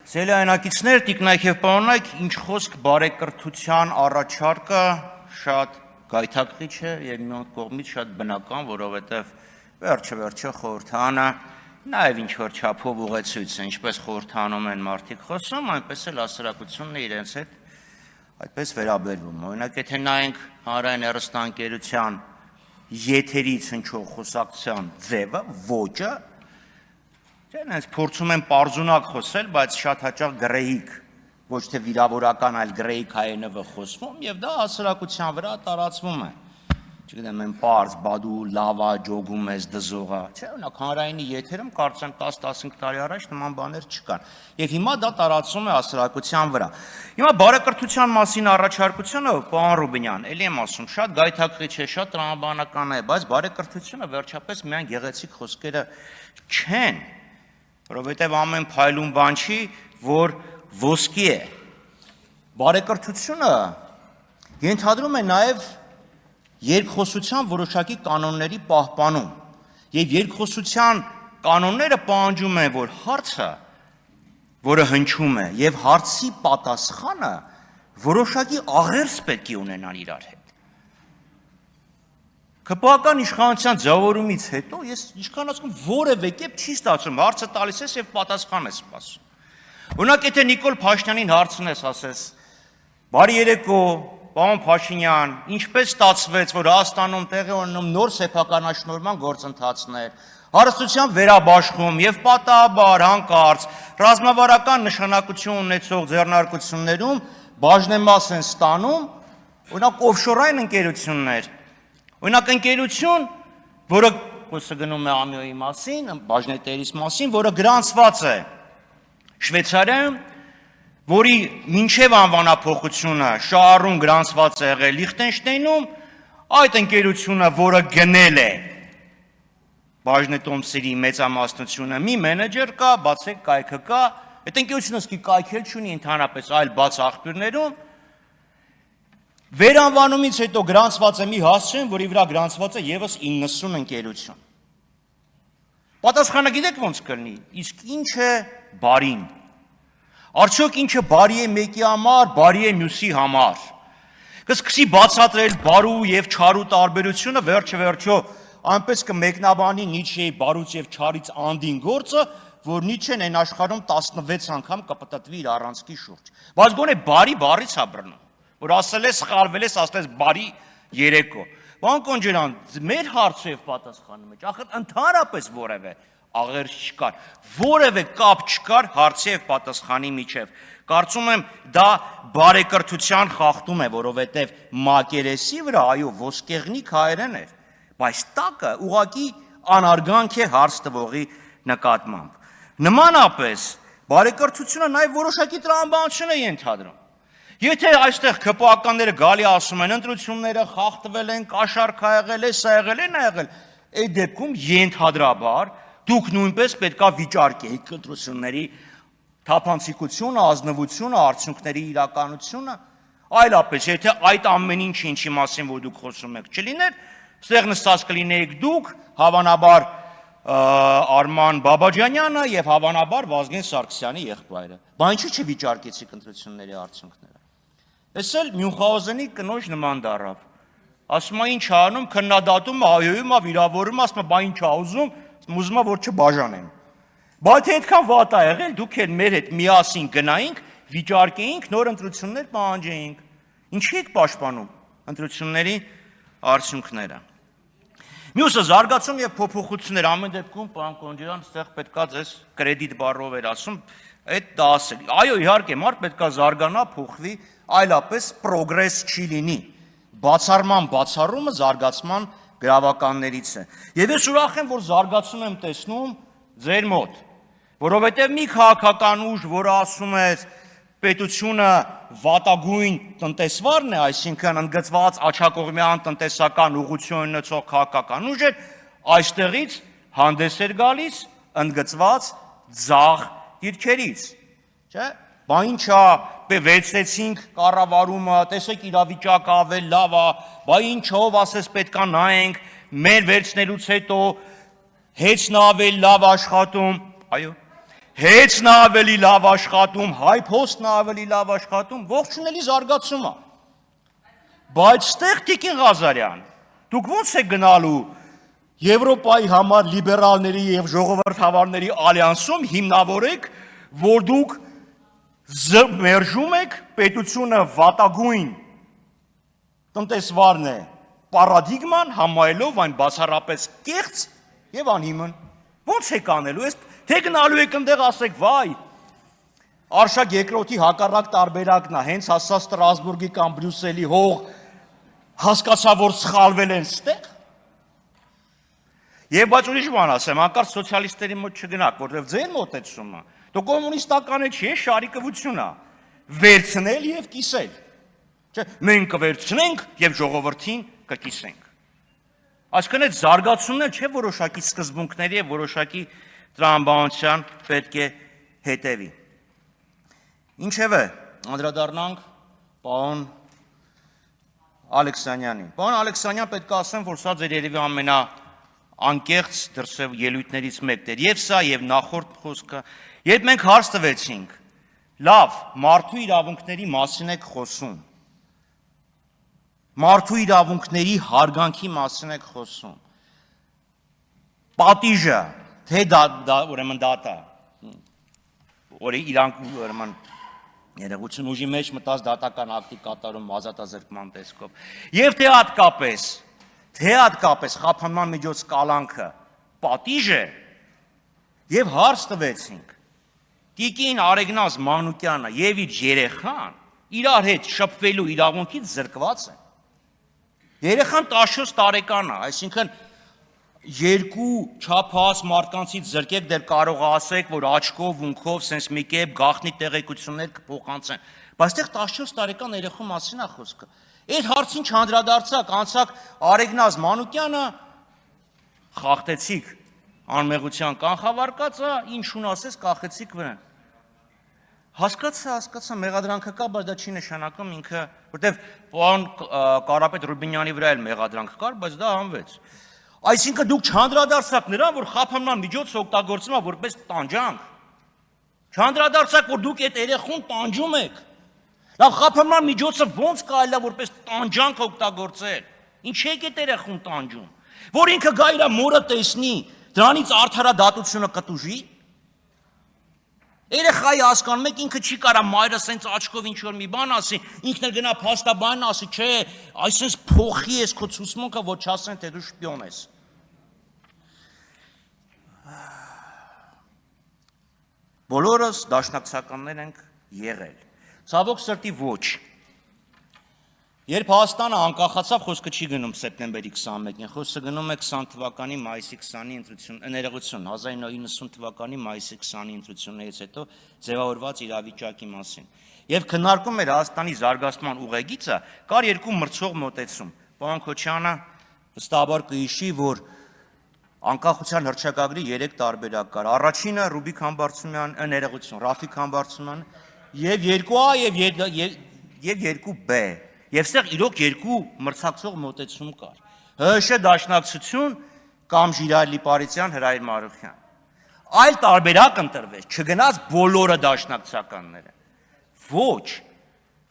Սելայանակիցներ, տիկնայք և պարոնայք, ինչ խոսք բարեկրթության առաջարկը շատ գայթակղիչ է և մի կողմից շատ բնական, որովհետև վերջը խորհրդարանը նաև ինչ-որ չափով ուղեցույց է, ինչպես խորհրդարանում են մարդիկ խոսում, այնպես էլ հասարակությունն է իրենց հետ այդպես վերաբերվում։ Օրինակ, եթե նայենք հանրային հեռուստաընկերության եթերից հնչող խոսակցության ձևը, ոճը, հենց փորձում են պարզունակ խոսել, բայց շատ հաճախ գրեհիկ, ոչ թե վիրավորական, այլ գրեհիկ հայերենով խոսվում և դա հասարակության վրա տարածվում է։ Չգիտեմ, են պարզ, բադու, լավա, ջոգում ես, դզողա, չէ, օրինակ հանրայինի եթերում կարծեմ 10-15 տարի առաջ նման բաներ չկան։ Եվ հիմա դա տարածվում է հասարակության վրա։ Հիմա բարեկրթության մասին առաջարկությունը, պարոն Ռուբինյան, էլի եմ ասում, շատ գայթակղիչ է, շատ տրամաբանական է, բայց բարեկրթությունը վերջապես միայն գեղեցիկ խոսքերը չեն, որովհետև ամեն փայլուն բան չի, որ ոսկի է։ Բարեկրթությունը ենթադրում է նաև երկխոսության որոշակի կանոնների պահպանում և երկխոսության կանոնները պահանջում են, որ հարցը, որը հնչում է, և հարցի պատասխանը որոշակի աղերս պետք է ունենան իրար հետ։ ՔՊԱ-ական իշխանության ձևավորումից հետո ես ինչքան ասում որևէ կերպ չի ստացվում, հարցը տալիս ես և պատասխան ես սպասում։ Օրինակ, եթե Նիկոլ Փաշինյանին հարցնես, ասես, բարի երեկո, պարոն Փաշինյան, ինչպես ստացվեց, որ Հայաստանում տեղի ունենում նոր սեփականաշնորհման գործընթացներ, հարստության վերաբաշխում և պատահաբար հանկարծ ռազմավարական նշանակություն ունեցող ձեռնարկություններում բաժնեմաս են ստանում, օրինակ օֆշորային ընկերություններ, օրինակ ընկերություն, որը խոսքը գնում է Ամիոյի մասին, բաժնետերիս մասին, որը գրանցված է Շվեյցարիայում, որի մինչև անվանափոխությունը շահառուն գրանցված է եղել Լիխտենշտեյնում, այդ ընկերությունը, որը գնել է բաժնետոմսերի մեծամասնությունը, մի մենեջեր կա, բացեք կայքը կա, այդ ընկերությունը սկի կայքել չունի ընդհանրապես այլ բաց աղբյուրներում, վերանվանումից հետո գրանցված է մի հասցեն, որի վրա գրանցված է ևս 90 ընկերություն։ Պատասխանը գիտեք ոնց կլինի, իսկ ինչ է բարին։ Արդյոք ինչը բարի է մեկի համար, բարի է մյուսի համար։ Կսկսի բացատրել բարու և չարու տարբերությունը, վերջը այնպես կմեկնաբանի Նիչեի բարուց և չարից անդին գործը, որ Նիչեն այն աշխարհում 16 անգամ կպտտվի իր առանցքի շուրջ։ Բայց գոնե բարի բառից է բռնում, որ ասել ես, սխալվել ես, ասել ես բարի երեկո։ Պարոն Կոնջարյան, մեր հարցը և պատասխանի մեջ, ախր ընդհանրապես որևէ աղերս չկար, որևէ կապ չկար հարցի և պատասխանի միջև։ Կարծում եմ դա բարեկրթության խախտում է, որովհետև մակերեսի վրա, այո, ոսկեղնիկ հայերեն էր, բայց տակը ուղղակի անարգանք է հարց տվողի նկատմամբ։ Նմանապես բարեկրթությունը նաև որոշակի տրամաբանություն է ենթադրում։ Եթե այստեղ ՔՊԱ-ականները գալի ասում են, ընտրությունները խախտվել են, կաշառք ա եղել է, սա եղել է, նա եղել, այդ դեպքում ենթադրաբար դուք նույնպես պետք է վիճարկեիք ընտրությունների թափանցիկությունը, ազնվությունը, արդյունքների իրականությունը, այլապես, եթե այդ ամեն ինչը, ինչի մասին որ դուք խոսում եք, չլիներ, ստեղ նստած կլինեիք դուք, հավանաբար Արման Բաբաջանյանը և հավանաբար Վազգեն Սարգսյանի եղբայրը։ Բա ինչու չվիճարկեցիք ընտրությունների արդյունքները։ Էս էլ Մյունխաուզենի կնոջ նման դառավ։ Ասում է ինչ ա անում, քննադատում ա, հայհոյում ա, վիրավորում ա, ասում ա, բա ինչ ա ուզում, ուզում ա, որ չբաժանեն։ Բայց թե այդքան վատ ա եղել, դուք էլ մեր հետ միասին գնայինք, վիճարկեինք, նոր ընտրություններ պահանջեինք։ Ինչի եք պաշտպանում ընտրությունների արդյունքները։ Մյուսը զարգացում և փոփոխություններ, ամեն դեպքում, պարոն Կոնջարյան, ստեղ պետքա ձեզ կրեդիտ բառով էր ասում, այդ դա ասել։ Այո, իհարկե, մարդ պետքա զարգանա, փոխվի, այլապես պրոգրես չի լինի։ Բացառման բացառումը զարգացման գրավականներից է։ Եվ ես ուրախ եմ, որ զարգացում եմ տեսնում ձեր մոտ, որովհետև մի քաղաքական ուժ, որը ասում էր պետությունը վատագույն տնտեսվարն է, այսինքն ընդգծված աջակողմյան տնտեսական ուղղություն ունեցող քաղաքական ուժ էր, այստեղից հանդես էր գալիս ընդգծված ձախ դիրքերից, չէ՞։ Բա ինչ ա, վերցրեցինք կառավարումը, տեսեք իրավիճակը ավել լավ ա, բա ինչով ասես պետքա նայենք, մեր վերցնելուց հետո հեծն ավել լավ աշխատում, այո, Հեծն ավելի լավ աշխատում, հայ փոստն ավելի լավ աշխատում, ողջունելի զարգացում է։ Բայց ստեղ Տիկին Ղազարյան, դուք ո՞նց եք գնալու Եվրոպայի համար լիբերալների եւ ժողովրդավարների ալյանսում հիմնավորեք, որ դուք մերժում եք պետությունը վատագույն տնտեսվարն է պարադիգման համայելով այն բացառապես կեղծ եւ անհիմն։ Ո՞նց եք անելու։ Թե գնալու եք այնտեղ ասեք, վայ, Արշակ երկրորդի հակառակ տարբերակն է, հենց հասա Ստրասբուրգի կամ Բրյուսելի հող հասկացա, որ սխալվել են ստեղ։ Եվ բայց ուրիշ բան ասեմ, հանկարծ սոցիալիստերի մոտ չգնաք, որովհետև ձեր մոտեցումը, դու կոմունիստականը չի, շարիկվություն է, վերցնել եւ կիսել։ Չէ, մենք կվերցնենք եւ ժողովրդին կկիսենք։ Այսինքն այդ զարգացումն էլ չէ որոշակի սկզբունքների եւ որոշակի տրամաբանության պետք է հետևի։ Ինչևէ, անդրադառնանք պարոն Ալեքսանյանին։ Պարոն Ալեքսանյան, պետք է ասեմ, որ սա ձեր երևի ամենաանկեղծ դրսև ելույթներից մեկն էր։ Եվ սա, եւ նախորդ խոսքը, երբ մենք հարց տվեցինք, լավ, մարդու իրավունքների մասին եք խոսում։ Մարդու իրավունքների հարգանքի մասին եք խոսում։ Պատիժը, թե ուրեմն դատա, որ իրանք ուրեմն երևություն ուժի մեջ մտած դատական ակտի կատարում ազատազրկման տեսքով։ Եվ թե հատկապես խափանման միջոց կալանքը պատիժ է, եւ հարց տվեցինք, Տիկին Արեգնազ Մանուկյանը եւ իր երեխան իրար հետ շփվելու իրավունքից զրկված են։ Երեխան 14 տարեկան է, այսինքն երկու չափահաս մարդկանցից զրկեք, դեռ կարող ասեք, որ աչքով, ունքով, սենց մի կերպ գաղտնի տեղեկություններ կփոխանցեն, բայց այդտեղ 14 տարեկան երեխու մասին է խոսքը։ Այդ հարցին չանդրադարձակ, անցակ Արեգնազ Մանուկյանը խախտեցիք անմեղության կանխավարկածը, ինչուն ասես կախեցիք վրան։ Հասկացա, մեղադրանքը կա, բայց դա չի նշանակում ինքը, որտեվ պարոն Կարապետ Ռուբինյանի վրա էլ մեղադրանք կար, բայց դա հանվեց։ Այսինքն դուք չանդրադարձաք նրան, որ խափանման միջոցը օգտագործվում է որպես տանջանք։ Չանդրադարձաք, որ դուք այդ երեխուն տանջում եք։ Լավ, խափանման միջոցը ո՞նց կարելի է որպես տանջանք օգտագործել։ Ինչ եք այդ երեխուն տանջում։ Որ ինքը գա իր մորը տեսնի, դրանից արդարադատությունը կտուժի։ Երեխայի հասկանում եք, ինքը չի կարա մայրը սենց աչքով ինչ որ մի բան ասի, ինքն էլ գնա փաստաբանն ասի, չէ, այսպես փոխի ես քո ցուցմունքը, որ չասեն, թե դու շպիոն ես։ Բոլորս դաշնակցականներ ենք եղել։ Ցավոք սրտի ոչ։ Երբ Հայաստանը անկախացավ, խոսքը չի գնում սեպտեմբերի 21-ին, խոսքը գնում է 20 թվականի մայիսի 20-ի ներողություն, 1990 թվականի մայիսի 20-ի ընտրություններից հետո ձևավորված իրավիճակի մասին։ Եվ քննարկում էր Հայաստանի զարգացման ուղեգիծը, կար երկու մրցող մոտեցում։ Պարոն Քոչյանը վստահաբար կհիշի, որ անկախության հռչակագրի 3 տարբերակ կար։ Առաջինը Ռուբիկ Համբարձումյան, ներողություն, Ռաֆիկ Համբարձումյան, եւ 2A եւ 2B։ Եվ ստեղ իրոք երկու մրցակցող մոտեցում կար։ ՀՀՇ դաշնակցություն կամ Ժիրայր Լիպարիսյան, Հրայր Մարուխյան։ Այլ տարբերակ ընտրվեց, չգնաց բոլորը դաշնակցականները։ Ոչ։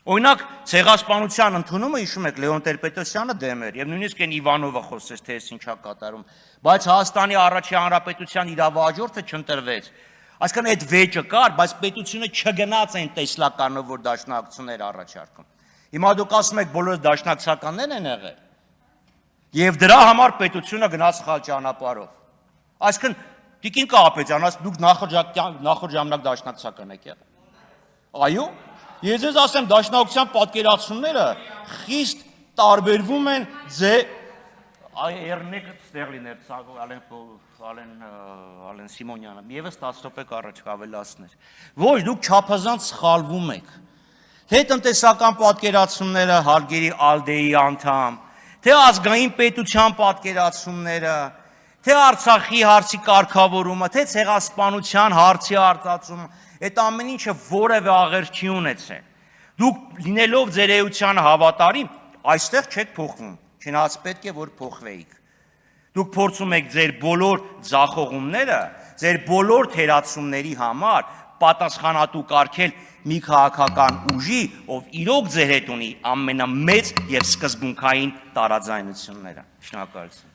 Օրինակ ցեղասպանության ընդունումը հիշում եք Լեոն Տեր-Պետրոսյանը դեմ էր եւ նույնիսկ այն Իվանովը խոսեց, թե այս ինչա կատարում, բայց Հայաստանի առաջի հանրապետության իրավահաջորդը չընտրվեց։ Այսինքն այդ վեճը կար, բայց պետությունը չգնաց այն տեսլականով, որ դաշնակցություններ առաջարկում։ Հիմա դուք ասում եք բոլորս դաշնակցականներ են եղել։ Եվ դրա համար պետությունը գնաց սխալ ճանապարհով։ Այսինքն Տիկին Կարապետյան, դուք նախորդ ժամանակ դաշնակցական եք եղել։ Այո, ես ձեզ ասեմ, դաշնակցության պատկերացումները խիստ տարբերվում են Երնեկը ստեղ լիներ Ալեն Սիմոնյանը, եւս 10 րոպե առաջ ավելացներ։ Ոչ, դուք չափազանց սխալվում եք։ Թե տնտեսական պատկերացումները Հարգերի Ալդեի անդամ, թե ազգային պետության պատկերացումները, թե Արցախի հարցի կարգավորումը, թե ցեղասպանության հարցի արտացումը, այդ ամեն ինչը որևէ աղերս չի ունեցել։ Դուք լինելով ձեր էությանը հավատարիմ, այստեղ չեք փոխվում, չնայած պետք է որ փոխվեիք։ Դուք փորձում եք ձեր բոլոր ձախողումները ձեր բոլոր թերացումների համար պատասխանատու կարգել մի քաղաքական ուժի, ով իրոք ձեր հետ ունի ամենամեծ եւ սկզբունքային տարաձայնությունները։ Շնորհակալություն։